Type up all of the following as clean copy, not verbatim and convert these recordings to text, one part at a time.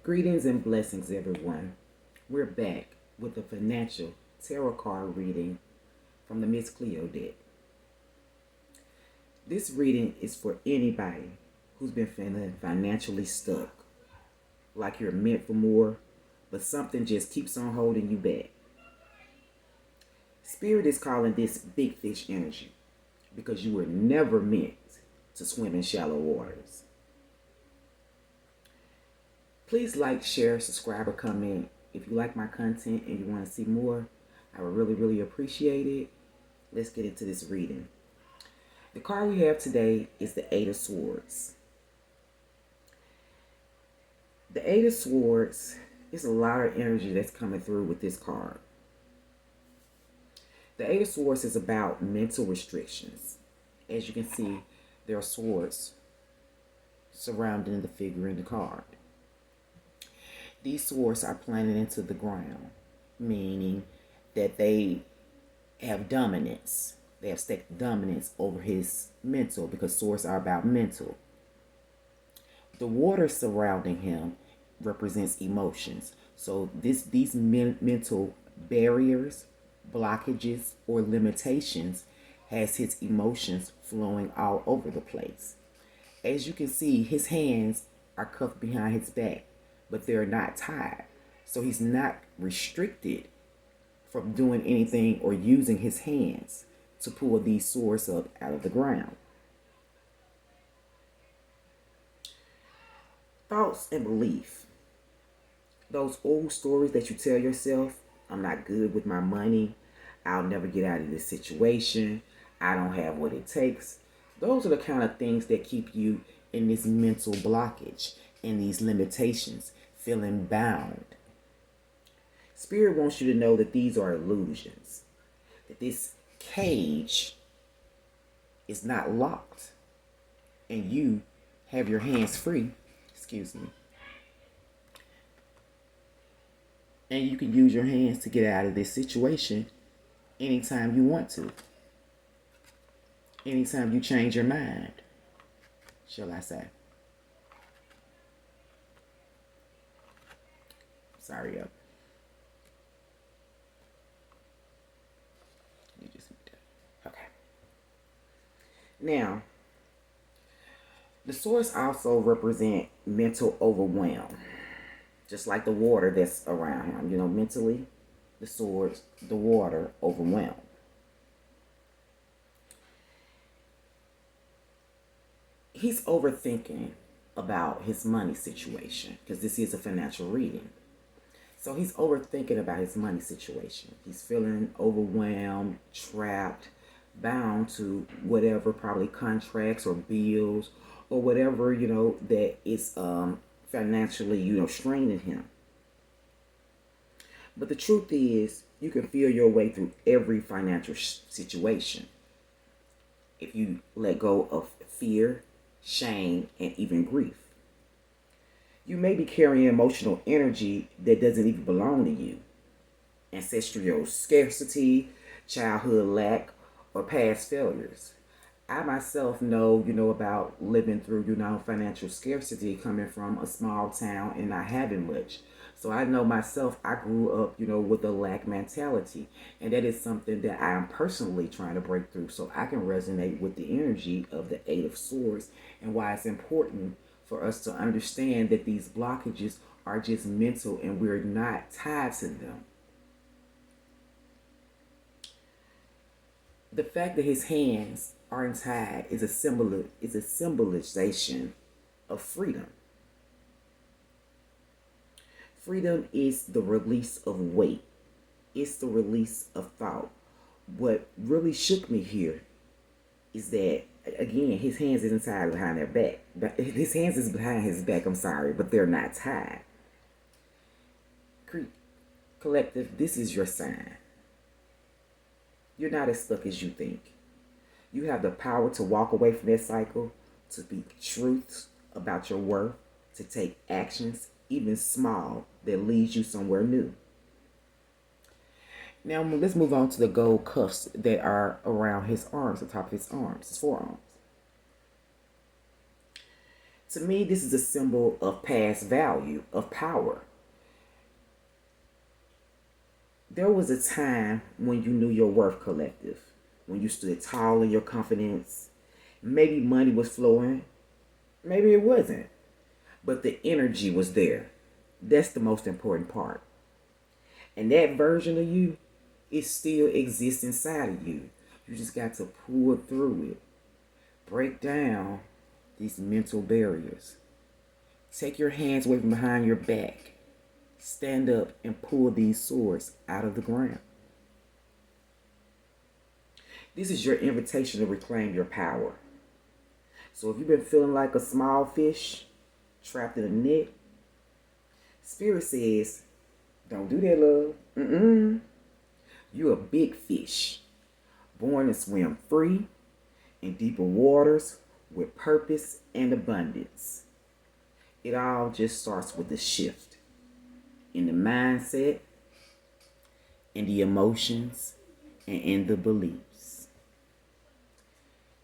Greetings and blessings, everyone. We're back with a financial tarot card reading from the Miss Cleo deck. This reading is for anybody who's been feeling financially stuck, like you're meant for more, but something just keeps on holding you back. Spirit is calling this big fish energy because you were never meant to swim in shallow waters. Please like, share, subscribe, or comment if you like my content and you want to see more. I would really appreciate it. Let's get into this reading. The card we have today is the Eight of Swords. The Eight of Swords is a lot of energy that's coming through with this card. The Eight of Swords is about mental restrictions. As you can see, there are swords surrounding the figure in the card. These swords are planted into the ground, meaning that they have dominance. They have staked dominance over his mental, because swords are about mental. The water surrounding him represents emotions. So these mental barriers, blockages, or limitations has his emotions flowing all over the place. As you can see, his hands are cuffed behind his back, but they're not tied. So he's not restricted from doing anything or using his hands to pull these swords up out of the ground. Thoughts and belief. Those old stories that you tell yourself, I'm not good with my money, I'll never get out of this situation, I don't have what it takes. Those are the kind of things that keep you in this mental blockage, in these limitations, feeling bound. Spirit wants you to know that these are illusions, that this cage is not locked, and you have your hands free, and you can use your hands to get out of this situation anytime you want to. Anytime you change your mind, shall I say. Sorry, up. You just okay. Now, the swords also represent mental overwhelm, just like the water that's around him. You know, mentally, the swords, the water, overwhelmed. He's overthinking about his money situation, because this is a financial reading. So he's overthinking about his money situation. He's feeling overwhelmed, trapped, bound to whatever, probably contracts or bills or whatever, that is financially, straining him. But the truth is, you can feel your way through every financial situation if you let go of fear, shame, and even grief. You may be carrying emotional energy that doesn't even belong to you. Ancestral scarcity, childhood lack, or past failures. I myself know, about living through, financial scarcity, coming from a small town and not having much. So I know myself, I grew up, with a lack mentality. And that is something that I am personally trying to break through, so I can resonate with the energy of the Eight of Swords, and why it's important for us to understand that these blockages are just mental and we're not tied to them. The fact that his hands aren't tied is a symbolization of freedom. Freedom is the release of weight. It's the release of thought. What really shook me here is that, again, his hands isn't tied behind their back. His hands is behind his back, but they're not tied. Collective, this is your sign. You're not as stuck as you think. You have the power to walk away from that cycle, to speak truths about your worth, to take actions, even small, that leads you somewhere new. Now let's move on to the gold cuffs that are around his arms, the top of his arms, his forearms. To me, this is a symbol of past value, of power. There was a time when you knew your worth, collective, when you stood tall in your confidence. Maybe money was flowing, maybe it wasn't, but the energy was there. That's the most important part. And that version of you, it still exists inside of you. You just got to pull through it. Break down these mental barriers. Take your hands away from behind your back. Stand up and pull these swords out of the ground. This is your invitation to reclaim your power. So if you've been feeling like a small fish trapped in a net, Spirit says, don't do that, love. You're a big fish, born to swim free in deeper waters with purpose and abundance. It all just starts with a shift in the mindset, in the emotions, and in the beliefs.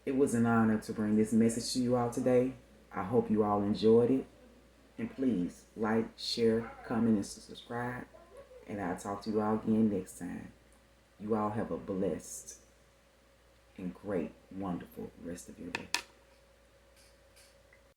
It was an honor to bring this message to you all today. I hope you all enjoyed it. And please like, share, comment, and subscribe. And I'll talk to you all again next time. You all have a blessed and great, wonderful rest of your day.